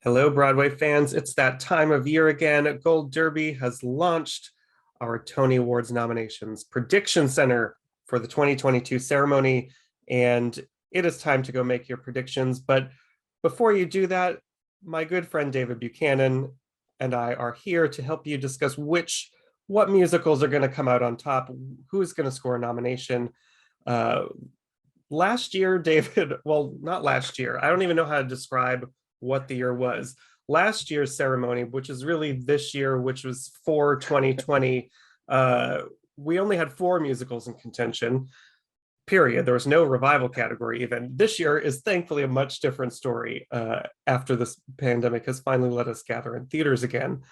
Hello, Broadway fans. It's that time of year again. Gold Derby has launched our Tony Awards nominations prediction center for the 2022 ceremony, and it is time to go make your predictions. But before you do that, my good friend David Buchanan and I are here to help you discuss what musicals are going to come out on top, who's going to score a nomination. Uh, Last year, David, well, not last year. I don't even know how to describe what the year was. Last year's ceremony, which is really this year, which was for 2020, we only had 4 musicals in contention, period. There was no revival category even. This year is thankfully a much different story after this pandemic has finally let us gather in theaters again.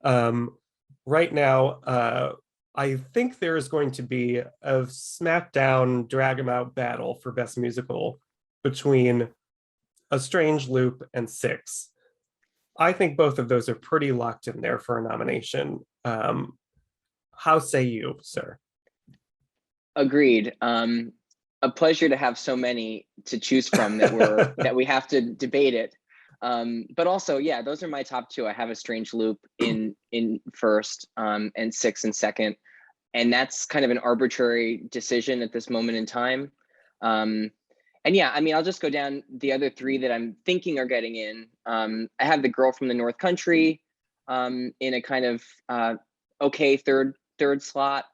Right now, I think there is going to be a smackdown, drag 'em out battle for Best Musical between A Strange Loop and Six. I think both of those are pretty locked in there for a nomination. How say you, sir? Agreed. A pleasure to have so many to choose from that we have to debate it. But also, yeah, those are my top 2. I have A Strange Loop in first, and Six in second. And that's kind of an arbitrary decision at this moment in time. And yeah, I mean, I'll just go down the other 3 that I'm thinking are getting in. I have The Girl from the North Country in a kind of okay third slot.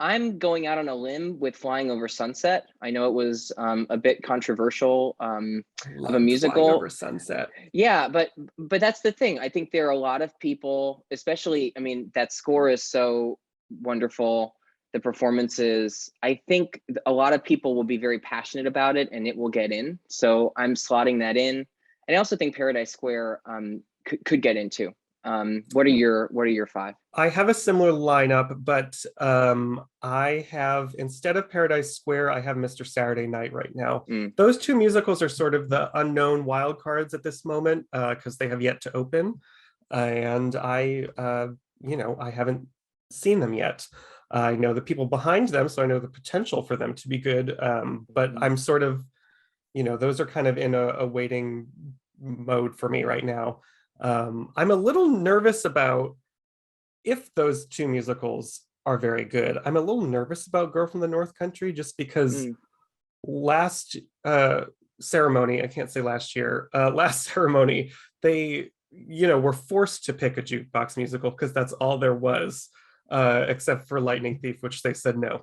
I'm going out on a limb with Flying Over Sunset. I know it was a bit controversial of a musical. Flying Over Sunset. Yeah, but that's the thing. I think there are a lot of people, especially, I mean, that score is so wonderful. The performances, I think a lot of people will be very passionate about it and it will get in. So I'm slotting that in. And I also think Paradise Square could get into. What are your 5? I have a similar lineup, but I have, instead of Paradise Square, I have Mr. Saturday Night right now. Those 2 musicals are sort of the unknown wild cards at this moment because they have yet to open. And I haven't seen them yet. I know the people behind them, so I know the potential for them to be good. But I'm sort of, those are kind of in a waiting mode for me right now. I'm a little nervous about if those 2 musicals are very good. I'm a little nervous about Girl from the North Country just because last ceremony, I can't say last year, last ceremony, they, were forced to pick a jukebox musical because that's all there was. Except for Lightning Thief, which they said no.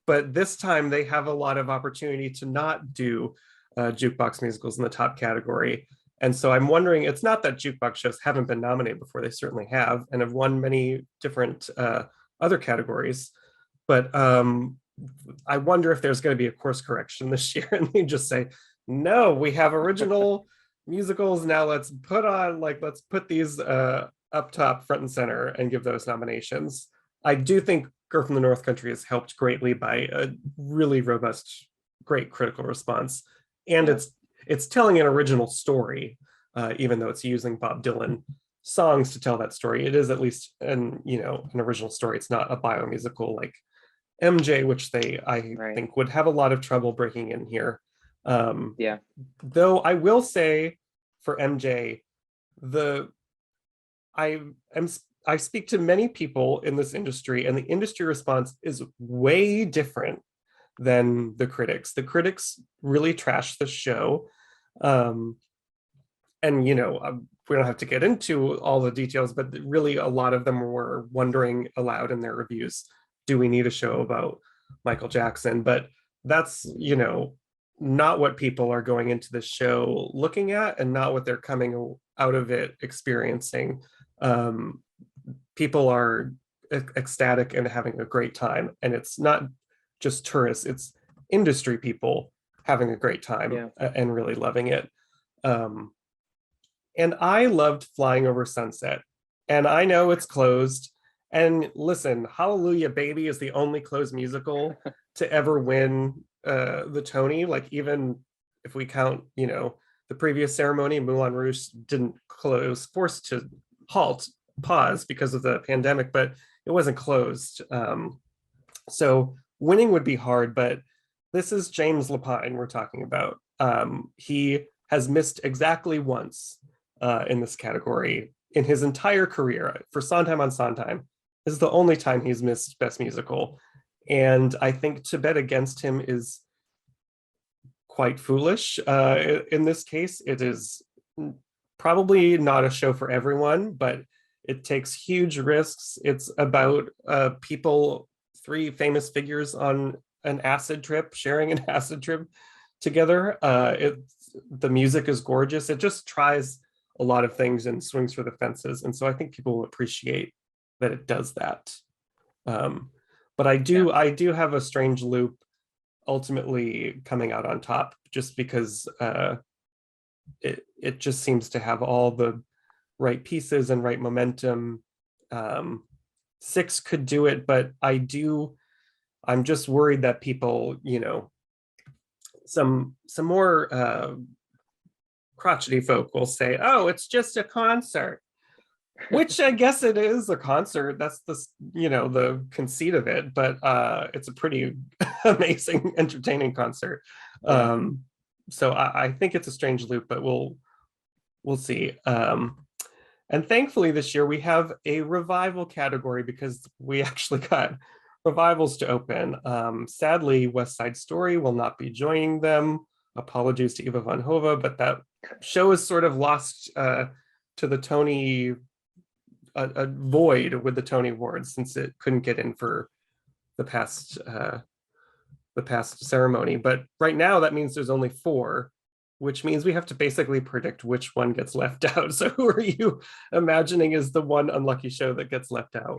But this time they have a lot of opportunity to not do jukebox musicals in the top category. And so I'm wondering, it's not that jukebox shows haven't been nominated before, they certainly have, and have won many different other categories. But I wonder if there's going to be a course correction this year and they just say, no, we have original musicals, now let's put these up top, front and center, and give those nominations. I do think Girl from the North Country has helped greatly by a really robust, great critical response. And it's telling an original story, even though it's using Bob Dylan songs to tell that story. It is at least an original story. It's not a biomusical like MJ, which I think would have a lot of trouble breaking in here. Though I will say for MJ, I speak to many people in this industry, and the industry response is way different than the critics. The critics really trashed the show. We don't have to get into all the details, but really a lot of them were wondering aloud in their reviews, do we need a show about Michael Jackson? But that's, not what people are going into the show looking at and not what they're coming out of it experiencing. People are ecstatic and having a great time, and it's not just tourists, it's industry people having a great time and really loving it. And I loved Flying Over Sunset, and I know it's closed, and listen, Hallelujah Baby is the only closed musical to ever win the Tony. Like, even if we count the previous ceremony, Moulin Rouge didn't close, forced to pause because of the pandemic, but it wasn't closed. So winning would be hard, but this is James Lapine we're talking about. He has missed exactly once in this category in his entire career. For Sondheim on Sondheim, this is the only time he's missed Best Musical. And I think to bet against him is quite foolish. In this case, it is probably not a show for everyone, but it takes huge risks. It's about people, three famous figures on an acid trip, sharing an acid trip together. The music is gorgeous. It just tries a lot of things and swings for the fences. And so I think people will appreciate that it does that. But I do have a Strange Loop ultimately coming out on top, just because it just seems to have all the right pieces and right momentum. 6 could do it, but I'm just worried that people, some more crotchety folk will say, oh, it's just a concert, which I guess it is a concert. That's the conceit of it, but it's a pretty amazing, entertaining concert. So I think it's a Strange Loop, but we'll see. And thankfully this year we have a revival category, because we actually got revivals to open. Sadly, West Side Story will not be joining them. Apologies to Eva von Hove, but that show is sort of lost to the Tony, a void with the Tony Awards, since it couldn't get in for the past ceremony. But right now that means there's only 4, which means we have to basically predict which one gets left out. So who are you imagining is the one unlucky show that gets left out?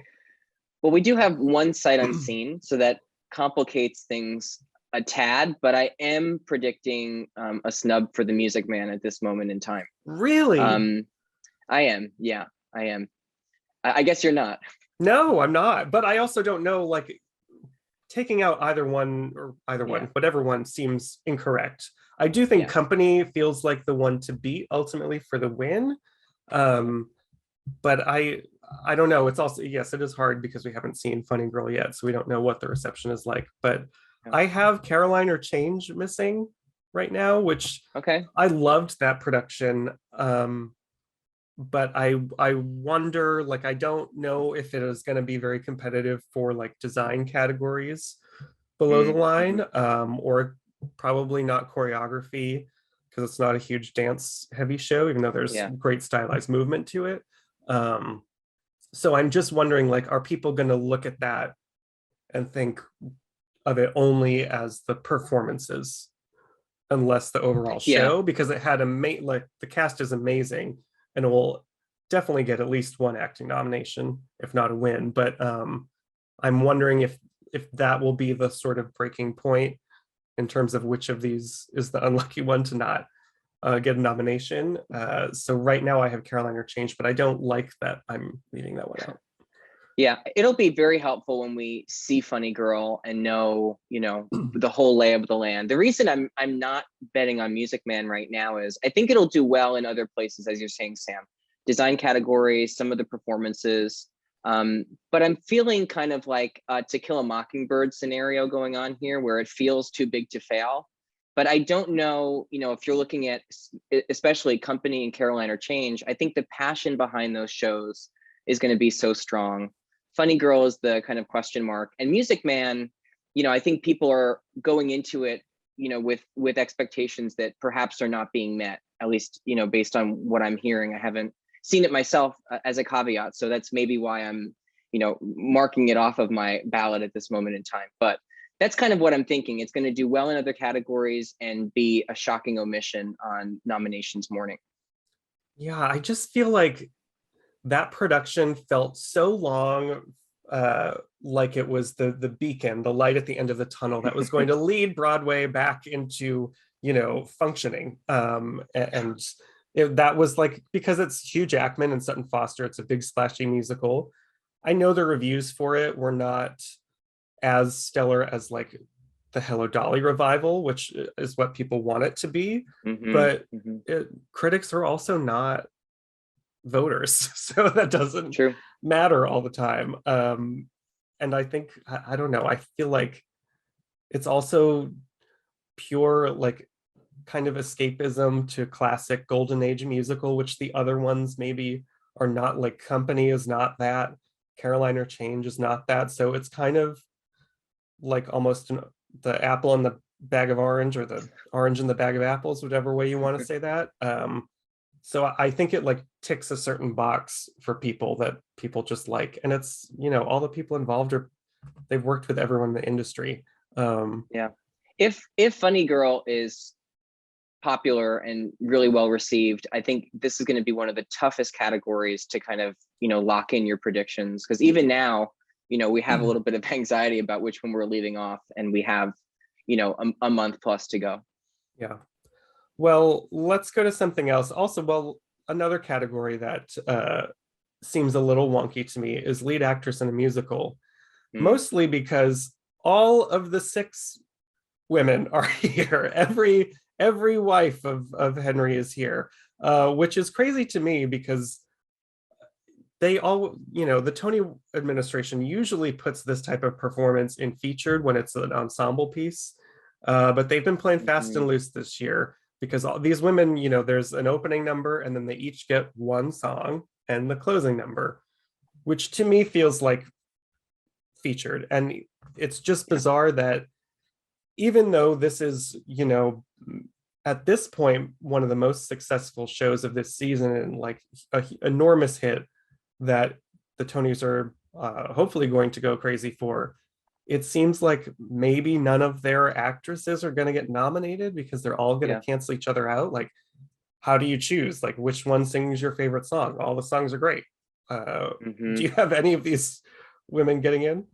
Well, we do have one sight unseen, so that complicates things a tad, but I am predicting a snub for The Music Man at this moment in time. Really? I am. Yeah, I am. I guess you're not. No, I'm not. But I also don't know, like, taking out either one, whatever one seems incorrect. I do think Company feels like the one to beat ultimately for the win. But I don't know. It's also, yes, it is hard because we haven't seen Funny Girl yet, so we don't know what the reception is like. But I have Caroline or Change missing right now, which I loved that production. But I wonder, like, I don't know if it is going to be very competitive for like design categories below the line, or probably not choreography, because it's not a huge dance heavy show, even though there's great stylized movement to it. So I'm just wondering, like, are people going to look at that and think of it only as the performances, unless the overall show, because it had like the cast is amazing, and it will definitely get at least one acting nomination, if not a win. But I'm wondering if that will be the sort of breaking point in terms of which of these is the unlucky one to not get a nomination. So right now I have Caroline or Change, but I don't like that I'm leaving that one out. Yeah, it'll be very helpful when we see Funny Girl and know, the whole lay of the land. The reason I'm not betting on Music Man right now is I think it'll do well in other places, as you're saying, Sam. Design categories, some of the performances. But I'm feeling kind of like a To Kill a Mockingbird scenario going on here, where it feels too big to fail. But I don't know, if you're looking at especially Company and Caroline or Change, I think the passion behind those shows is going to be so strong. Funny Girl is the kind of question mark, and Music Man, I think people are going into it, with expectations that perhaps are not being met, at least, based on what I'm hearing. I haven't seen it myself, as a caveat, so that's maybe why I'm, marking it off of my ballot at this moment in time. But that's kind of what I'm thinking. It's going to do well in other categories and be a shocking omission on nominations morning. Yeah, I just feel like that production felt so long, like it was the beacon, the light at the end of the tunnel that was going to lead Broadway back into, functioning. And that was like, because it's Hugh Jackman and Sutton Foster, it's a big splashy musical. I know the reviews for it were not as stellar as like the Hello Dolly revival, which is what people want it to be. But critics are also not voters, so that doesn't matter all the time. And I think, I don't know, I feel like it's also pure like kind of escapism to classic golden age musical, which the other ones maybe are not. Like Company is not that, Caroline or Change is not that. So it's kind of like almost the apple in the bag of orange, or the orange in the bag of apples, whatever way you want to say that. So I think it like ticks a certain box for people that people just like, and it's, you know, all the people involved they've worked with everyone in the industry. Yeah, if Funny Girl is popular and really well received, I think this is going to be one of the toughest categories to kind of, you know, lock in your predictions, because even now, you know, we have a little bit of anxiety about which one we're leaving off, and we have, you know, a month plus to go. Yeah. Well, let's go to something else. Also, well, another category that seems a little wonky to me is lead actress in a musical, mostly because all of the 6 women are here. Every wife of Henry is here, which is crazy to me because they all, you know, the Tony administration usually puts this type of performance in featured when it's an ensemble piece, but they've been playing fast and loose this year because all these women, you know, there's an opening number and then they each get one song and the closing number, which to me feels like featured. And it's just bizarre that even though this is, you know, at this point, one of the most successful shows of this season and like an enormous hit that the Tonys are hopefully going to go crazy for, it seems like maybe none of their actresses are going to get nominated because they're all going to cancel each other out. Like, how do you choose? Like, which one sings your favorite song? All the songs are great. Do you have any of these women getting in?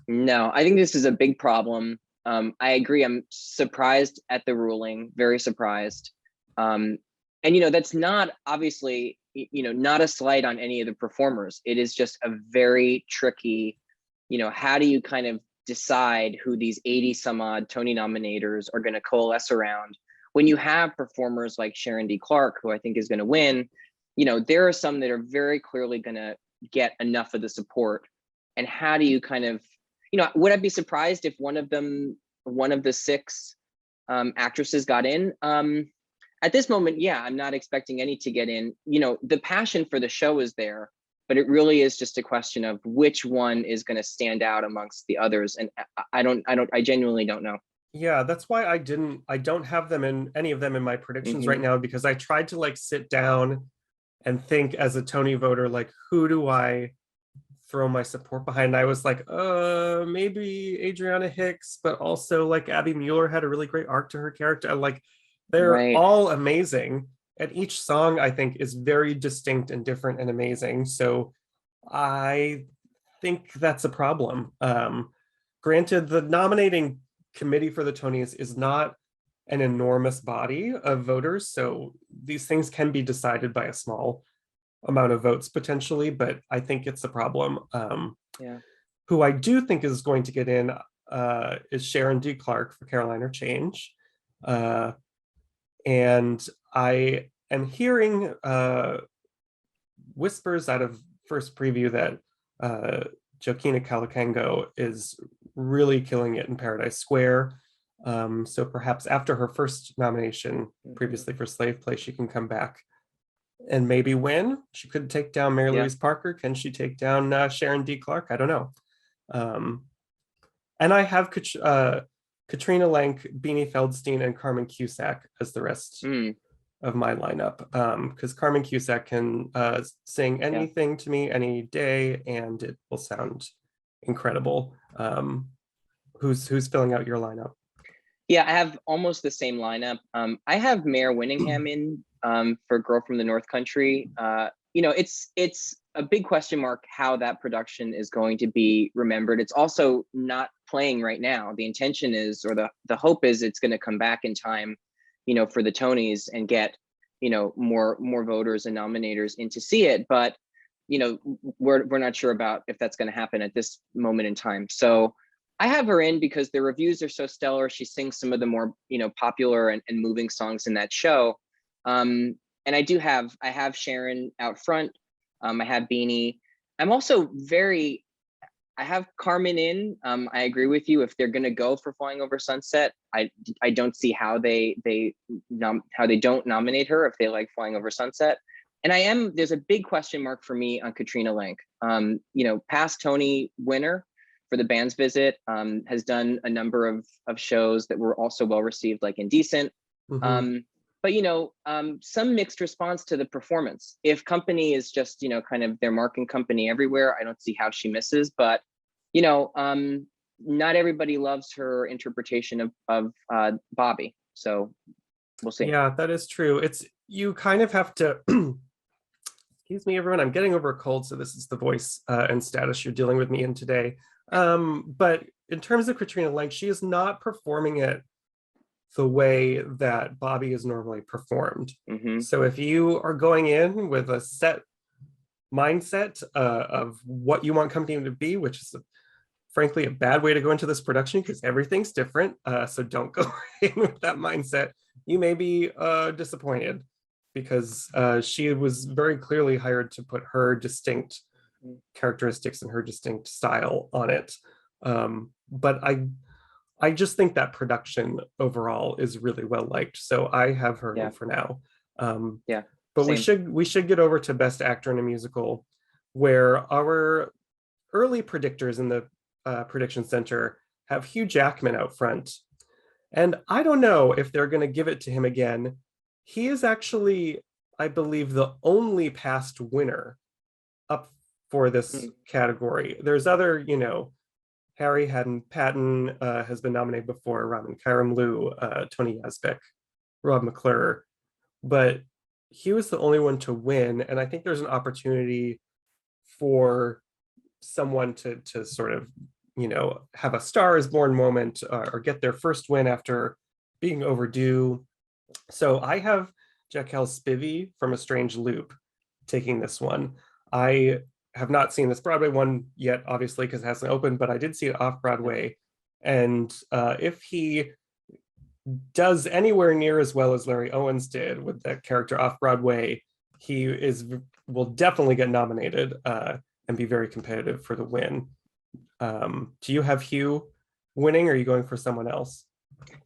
No, I think this is a big problem. I agree. I'm surprised at the ruling, very surprised. And, you know, that's not obviously, you know, not a slight on any of the performers. It is just a very tricky, you know, how do you kind of decide who these 80 some odd Tony nominators are going to coalesce around when you have performers like Sharon D. Clarke, who I think is going to win. You know, there are some that are very clearly going to get enough of the support. And how do you kind of, you know, would I be surprised if one of the 6 actresses got in? At this moment, yeah, I'm not expecting any to get in. You know, the passion for the show is there, but it really is just a question of which one is going to stand out amongst the others. And I genuinely don't know. Yeah, that's why I don't have them in any of them in my predictions right now, because I tried to like sit down and think as a Tony voter, like, who do I throw my support behind? I was like, maybe Adriana Hicks, but also like Abby Mueller had a really great arc to her character. Like, they're all amazing. And each song, I think, is very distinct and different and amazing. So I think that's a problem. Granted, the nominating committee for the Tonys is not an enormous body of voters. So these things can be decided by a small amount of votes potentially, but I think it's a problem. Who I do think is going to get in is Sharon D. Clarke for Caroline or Change. And I am hearing whispers out of first preview that Joaquina Calacango is really killing it in Paradise Square. So perhaps after her first nomination previously for Slave Play, she can come back and maybe win. She could take down Mary Louise Parker. Can she take down Sharon D. Clarke? I don't know. And I have Katrina Lenk, Beanie Feldstein, and Carmen Cusack as the rest of my lineup. Because Carmen Cusack can sing anything to me any day, and it will sound incredible. Who's filling out your lineup? Yeah, I have almost the same lineup. I have Mare Winningham in for Girl from the North Country. You know, it's a big question mark how that production is going to be remembered. It's also not playing right now. The intention is, or the hope is, it's going to come back in time, you know, for the Tonys and get, you know, more voters and nominators in to see it. But, you know, we're not sure about if that's going to happen at this moment in time. So I have her in because the reviews are so stellar. She sings some of the more, you know, popular and moving songs in that show. And I have Sharon out front. I have Beanie. I'm also very, I have Carmen in. I agree with you. If they're going to go for Flying Over Sunset, I don't see how they don't nominate her if they like Flying Over Sunset. And there's a big question mark for me on Katrina Lenk. Past Tony winner for the band's visit, has done a number of shows that were also well received, like Indecent. Mm-hmm. But some mixed response to the performance. If Company is just kind of their marking Company everywhere, I don't see how she misses. But not everybody loves her interpretation of Bobby. So we'll see. Yeah, that is true. You kind of have to. Excuse me, everyone. I'm getting over a cold, so this is the voice and status you're dealing with me in today. But in terms of Katrina Lenk, she is not performing it the way that Bobby is normally performed. Mm-hmm. So if you are going in with a set mindset of what you want Company to be, which is frankly a bad way to go into this production because everything's different, so don't go in with that mindset, you may be disappointed, because she was very clearly hired to put her distinct characteristics and her distinct style on it. But I just think that production overall is really well liked. So I have her in for now. But same. we should get over to Best Actor in a Musical, where our early predictors in the prediction center have Hugh Jackman out front. And I don't know if they're going to give it to him again. He is actually, I believe, the only past winner up for this category. There's other, Harry Patton has been nominated before, Robin Karamloo, Tony Yazbek, Rob McClure, but he was the only one to win. And I think there's an opportunity for someone to sort of, have a Star is Born moment or get their first win after being overdue. So I have Jacquel Spivey from A Strange Loop taking this one. I have not seen this Broadway one yet, obviously, because it hasn't opened, but I did see it off Broadway. And if he does anywhere near as well as Larry Owens did with that character off Broadway, he will definitely get nominated and be very competitive for the win. Do you have Hugh winning, or are you going for someone else?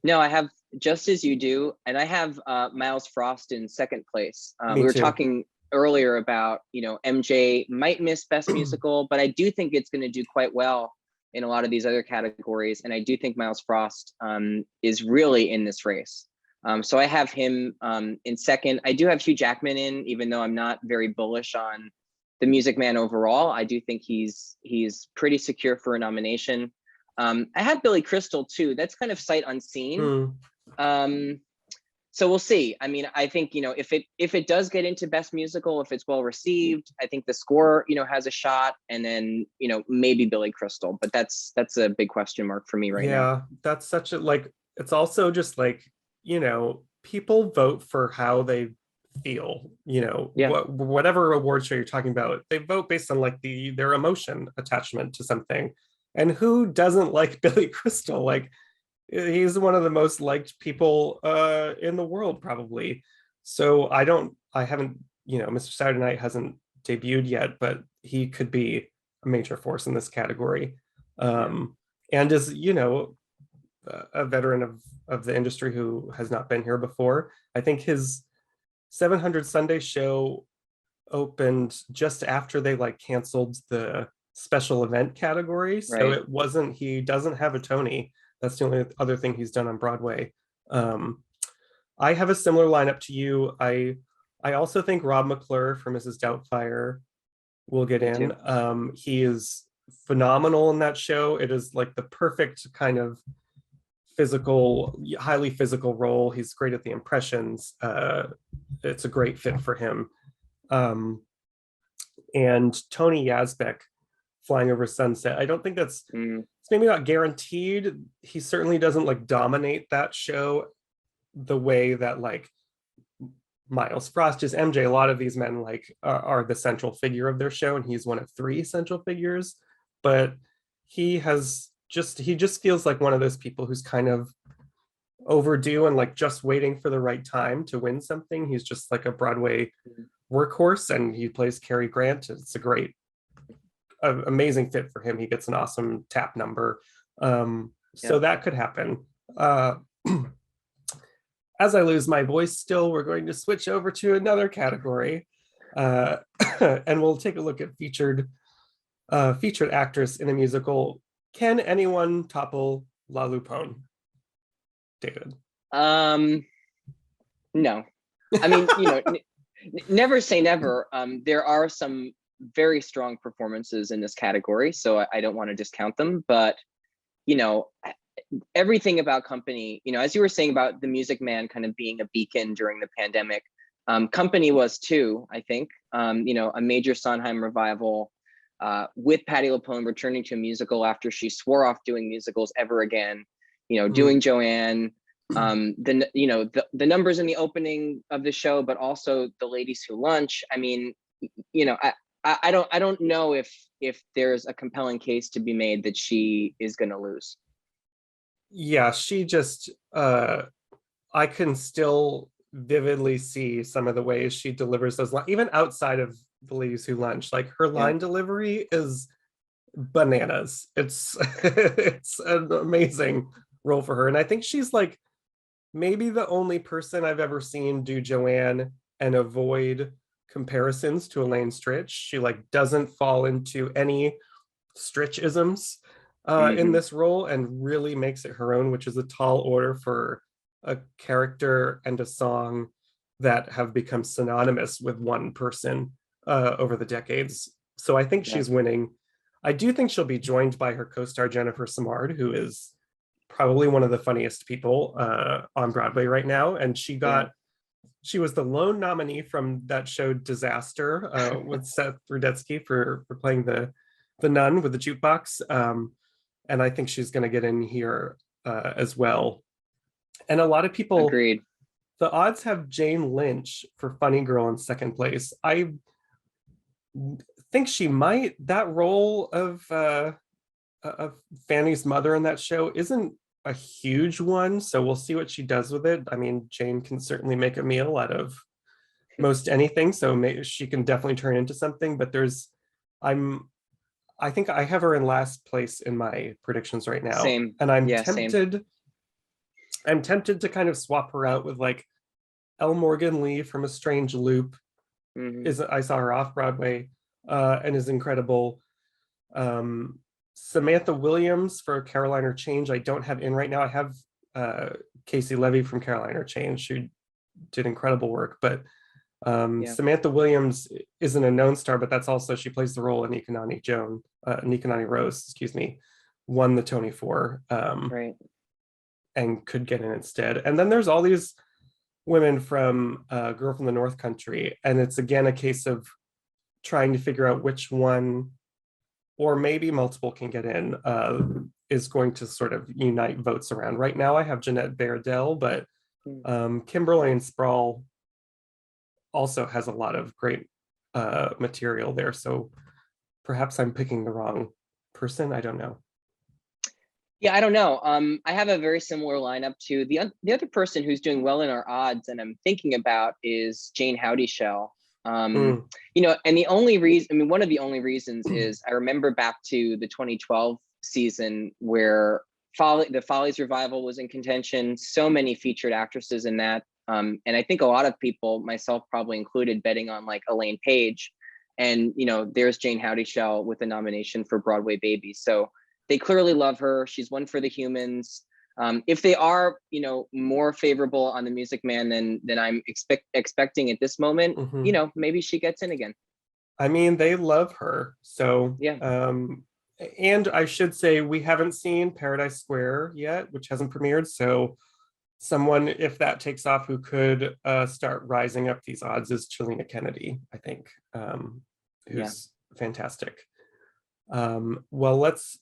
No, I have just as you do, and I have Miles Frost in second place. We were talking earlier about, MJ might miss Best Musical, but I do think it's going to do quite well in a lot of these other categories. And I do think Miles Frost is really in this race. So I have him in second. I do have Hugh Jackman in, even though I'm not very bullish on The Music Man overall. I do think he's pretty secure for a nomination. I have Billy Crystal too. That's kind of sight unseen. So we'll see. I mean, I think, if it does get into Best Musical, if it's well received, I think the score, has a shot, and then, maybe Billy Crystal, but that's a big question mark for me right now. Yeah, that's such a, it's also just people vote for how they feel, whatever award show you're talking about, they vote based on their emotion attachment to something. And who doesn't like Billy Crystal? He's one of the most liked people in the world, probably. So I haven't, Mr. Saturday Night hasn't debuted yet, but he could be a major force in this category. And is, a veteran of the industry who has not been here before. I think his 700 Sunday show opened just after they canceled the special event category. So right. He doesn't have a Tony. That's the only other thing he's done on Broadway. I have a similar lineup to you. I also think Rob McClure from Mrs Doubtfire will get in. He is phenomenal in that show. It is the perfect kind of highly physical role. He's great at the impressions. It's a great fit for him. And Tony Yazbek, Flying Over Sunset. I don't think it's maybe not guaranteed. He certainly doesn't dominate that show the way that Miles Frost is. MJ, a lot of these men are the central figure of their show, and he's one of three central figures. But he just feels like one of those people who's kind of overdue and just waiting for the right time to win something. He's just a Broadway workhorse, and he plays Cary Grant. It's a great an amazing fit for him. He gets an awesome tap number. So that could happen. As I lose my voice still, we're going to switch over to another category. And we'll take a look at featured actress in a musical. Can anyone topple La Lupone? David? No. I mean, never say never. There are some very strong performances in this category, so I don't want to discount them, but everything about Company, as you were saying about The Music Man kind of being a beacon during the pandemic, Company was too, I think. A major Sondheim revival, with Patti LuPone returning to a musical after she swore off doing musicals ever again, doing Joanne, the numbers in the opening of the show, but also The Ladies Who Lunch. I mean, I don't know if there's a compelling case to be made that she is going to lose. Yeah, she just, I can still vividly see some of the ways she delivers those lines, even outside of The Ladies Who Lunch. Like, her line delivery is bananas. It's an amazing role for her. And I think she's like maybe the only person I've ever seen do Joanne and avoid comparisons to Elaine Stritch. She like doesn't fall into any Stritch-isms in this role, and really makes it her own, which is a tall order for a character and a song that have become synonymous with one person over the decades. So I think she's winning. I do think she'll be joined by her co-star Jennifer Samard, who is probably one of the funniest people on Broadway right now. And she was the lone nominee from that show Disaster with Seth Rudetsky for playing the nun with the jukebox. And I think she's going to get in here as well. And a lot of people, agreed. The odds have Jane Lynch for Funny Girl in second place. I think she might. That role of Fanny's mother in that show isn't a huge one, so we'll see what she does with it. I mean, Jane can certainly make a meal out of most anything, so maybe she can definitely turn into something. But I think I have her in last place in my predictions right now. Same. And I'm tempted. Same. I'm tempted to kind of swap her out with like Elle Morgan Lee from A Strange Loop. I saw her off Broadway and is incredible. Samantha Williams for Caroline or Change I don't have in right now. I have Casey Levy from Caroline or Change, who did incredible work, but Samantha Williams isn't a known star, but that's also, she plays the role in Nikanani Rose, won the Tony for, and could get in instead. And then there's all these women from Girl from the North Country, and it's again a case of trying to figure out which one, or maybe multiple can get in, is going to sort of unite votes around. Right now I have Jeanette Bardell, but Kimberly and Sproul also has a lot of great material there. So perhaps I'm picking the wrong person. I don't know. Yeah, I don't know. I have a very similar lineup to the other person who's doing well in our odds, and I'm thinking about is Jane Howdyshell. And the only reason, one of the only reasons is I remember back to the 2012 season where the Follies revival was in contention. So many featured actresses in that. And I think a lot of people, myself probably included, betting on like Elaine Page. And, there's Jane Howdyshell with a nomination for Broadway Baby. So they clearly love her. She's one for the humans. If they are, more favorable on The Music Man than I'm expecting at this moment, maybe she gets in again. I mean, they love her. So, and I should say, we haven't seen Paradise Square yet, which hasn't premiered. So someone, if that takes off, who could start rising up these odds is Chelina Kennedy, I think, who's fantastic. Well, let's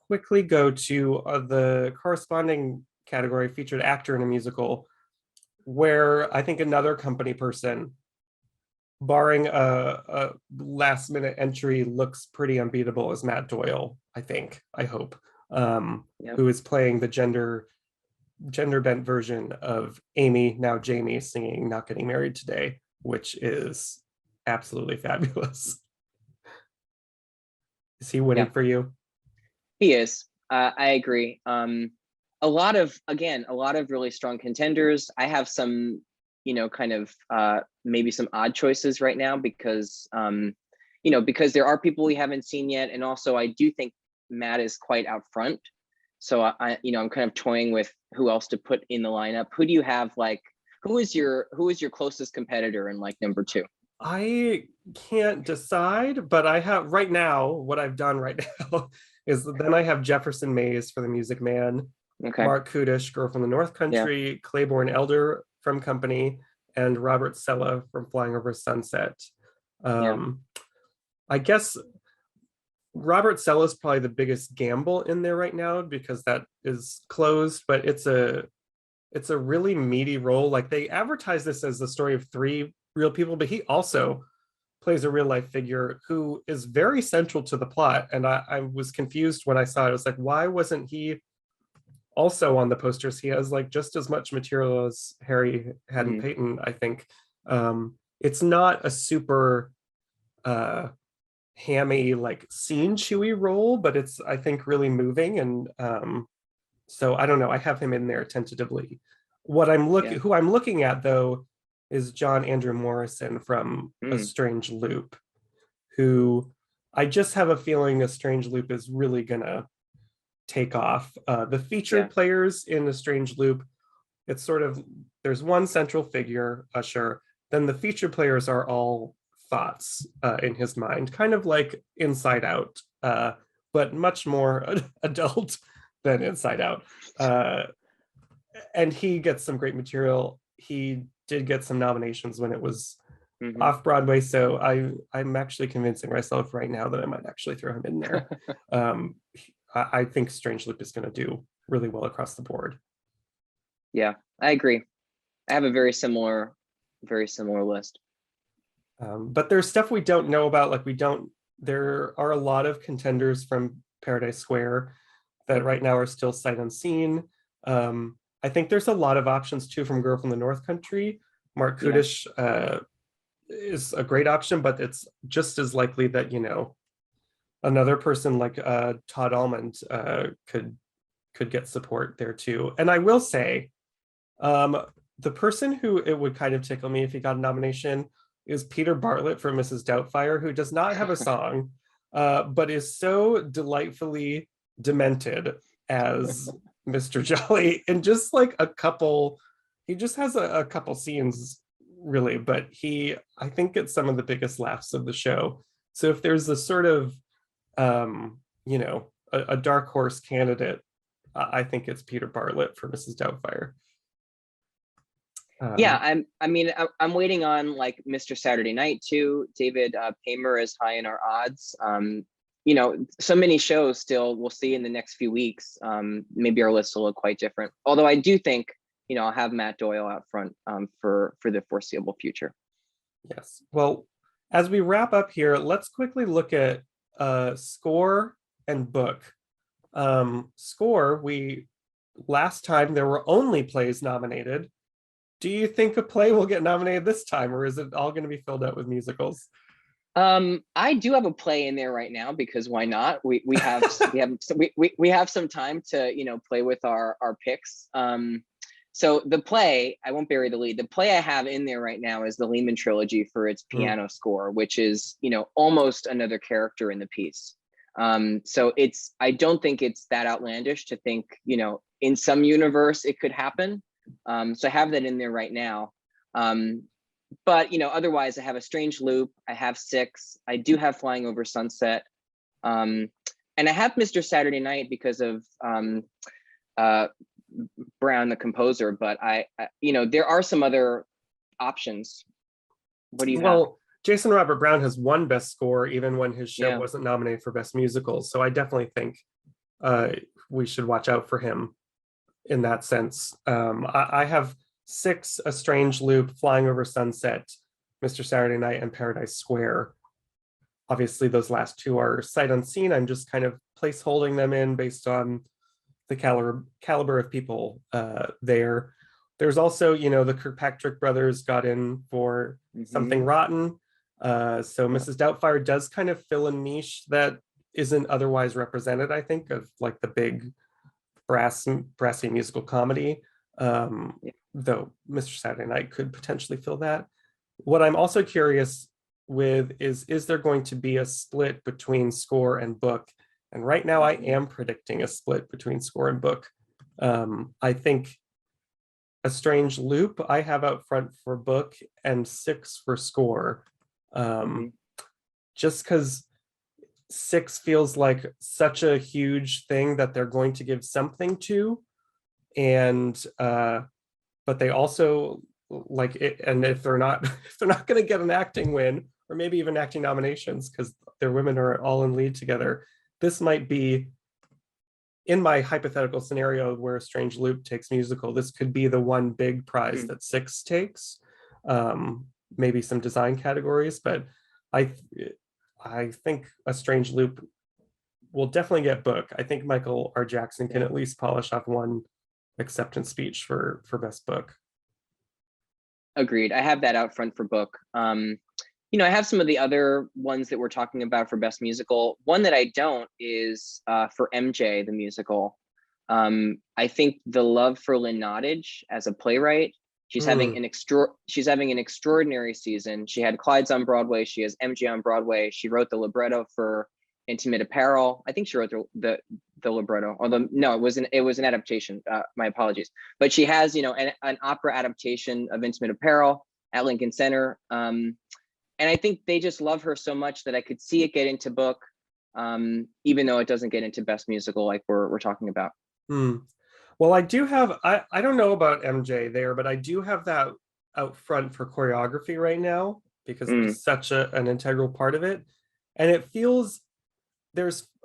quickly go to the corresponding category, featured actor in a musical, where I think another company person, barring a last minute entry, looks pretty unbeatable, is Matt Doyle, I hope, who is playing the gender bent version of Amy, now Jamie, singing Not Getting Married Today, which is absolutely fabulous. Is he winning for you? He is. I agree. A lot of really strong contenders. I have some, kind of maybe some odd choices right now because, because there are people we haven't seen yet. And also I do think Matt is quite out front. So I'm kind of toying with who else to put in the lineup. Who do you have, like, who is your closest competitor in, like, number 2? I can't decide, but I have right now, what I've done right now is then I have Jefferson Mays for The Music Man, Okay. Mark Kudish, Girl from the North Country, Claiborne Elder from Company, and Robert Sella from Flying Over Sunset. I guess Robert Sella is probably the biggest gamble in there right now because that is closed, but it's a really meaty role. Like, they advertise this as the story of 3 real people, but he also plays a real life figure who is very central to the plot. And I was confused when I saw it. I was like, why wasn't he also on the posters? He has, like, just as much material as Harry Haddon Payton, I think. It's not a super hammy, like, scene chewy role, but it's, I think, really moving. And so I don't know, I have him in there tentatively. Who I'm looking at, though, is John Andrew Morrison from A Strange Loop, who I just have a feeling A Strange Loop is really gonna take off. The featured players in A Strange Loop, it's sort of, there's one central figure, Usher, then the featured players are all thoughts in his mind, kind of like Inside Out, but much more adult than Inside Out. And he gets some great material. He did get some nominations when it was off Broadway, so I'm actually convincing myself right now that I might actually throw him in there. I think Strange Loop is going to do really well across the board. Yeah, I agree. I have a very similar list. But there's stuff we don't know about. Like, there are a lot of contenders from Paradise Square that right now are still sight unseen. I think there's a lot of options too from Girl from the North Country. Mark Kudish is a great option, but it's just as likely that, another person like Todd Almond could get support there too. And I will say, the person who it would kind of tickle me if he got a nomination is Peter Bartlett from Mrs Doubtfire, who does not have a song, but is so delightfully demented as Mr. Jolly, and just like he just has a couple scenes really, but I think gets some of the biggest laughs of the show. So if there's a sort of a dark horse candidate, I think it's Peter Bartlett for Mrs. Doubtfire. I'm waiting on, like, Mr. Saturday Night too. David Paymer is high in our odds. So many shows still. We'll see in the next few weeks. Maybe our list will look quite different. Although I do think, I'll have Matt Doyle out front for the foreseeable future. Yes. Well, as we wrap up here, let's quickly look at score and book. Score, last time there were only plays nominated. Do you think a play will get nominated this time, or is it all going to be filled out with musicals? I do have a play in there right now because why not? We have we have some time to play with our picks. So the play, I won't bury the lead. The play I have in there right now is the Lehman trilogy for its piano score, which is almost another character in the piece. So I don't think it's that outlandish to think in some universe it could happen. So I have that in there right now. But otherwise I have A Strange Loop, I have 6, I do have Flying Over Sunset, and I have Mr. Saturday Night because of Brown, the composer, but I there are some other options. What do you have? Jason Robert Brown has won Best Score even when his show wasn't nominated for Best Musical, so I definitely think we should watch out for him in that sense. I have 6, A Strange Loop, Flying Over Sunset, Mr. Saturday Night, and Paradise Square. Obviously, those last 2 are sight unseen. I'm just kind of place-holding them in based on the caliber of people there. There's also, the Kirkpatrick brothers got in for Something Rotten. So Mrs. Doubtfire does kind of fill a niche that isn't otherwise represented, I think, of like the big brassy musical comedy. Though Mr. Saturday Night could potentially fill that. What I'm also curious with is there going to be a split between score and book? And right now I am predicting a split between score and book. I think A Strange Loop I have out front for book and 6 for score. Just because 6 feels like such a huge thing that they're going to give something to, and but they also like it, and if they're not going to get an acting win or maybe even acting nominations because their women are all in lead together, this might be, in my hypothetical scenario where A Strange Loop takes musical, this could be the one big prize that 6 takes. Maybe some design categories, but I think A Strange Loop will definitely get book. I think Michael R. Jackson can at least polish off one acceptance speech for best book. Agreed. I have that out front for book. You know, I have some of the other ones that we're talking about for best musical. One that I don't is for MJ, the musical. I think the love for Lynn Nottage as a playwright, she's having an extraordinary season. She had Clyde's on Broadway. She has MJ on Broadway. She wrote the libretto for Intimate Apparel. I think she wrote the libretto, although no, it was an adaptation. My apologies. But she has, you know, an opera adaptation of Intimate Apparel at Lincoln Center. And I think they just love her so much that I could see it get into book, even though it doesn't get into best musical like we're talking about. Well, I do have, I don't know about MJ there, but I do have that out front for choreography right now because it's such an integral part of it. And it feels,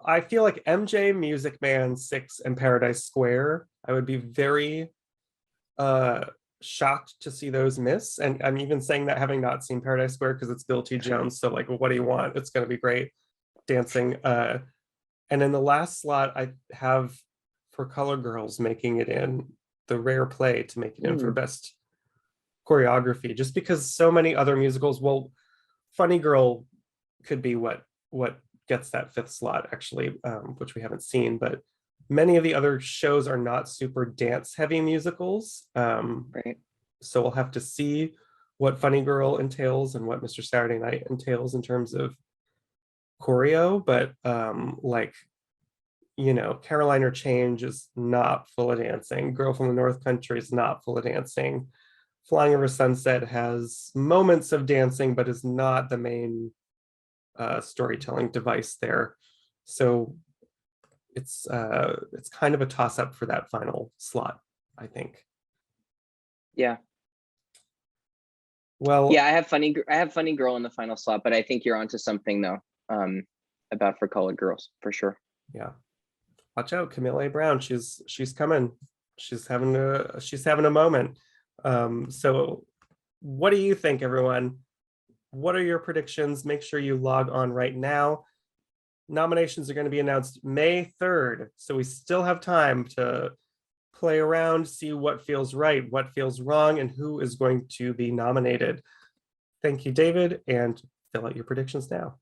I feel like MJ, Music Man, 6, and Paradise Square, I would be very shocked to see those miss. And I'm even saying that having not seen Paradise Square because it's Bill T. Jones. So like, what do you want? It's going to be great dancing. And in the last slot, I have For Color Girls making it in, the rare play to make it in for best choreography, just because so many other musicals, well, Funny Girl could be what gets that 5th slot actually, which we haven't seen, but many of the other shows are not super dance heavy musicals. Right. So we'll have to see what Funny Girl entails and what Mr. Saturday Night entails in terms of choreo, but like, you know, Caroline or Change is not full of dancing. Girl from the North Country is not full of dancing. Flying Over Sunset has moments of dancing, but is not the main storytelling device there. So it's kind of a toss-up for that final slot, I think. Yeah. Well, yeah, I have Funny Girl in the final slot, but I think you're onto something though, about For Colored Girls for sure. Yeah. Watch out, Camille A. Brown. She's coming. She's having a moment. So what do you think, everyone? What are your predictions? Make sure you log on right now. Nominations are going to be announced May 3rd. So we still have time to play around, see what feels right, what feels wrong, and who is going to be nominated. Thank you, David, and fill out your predictions now.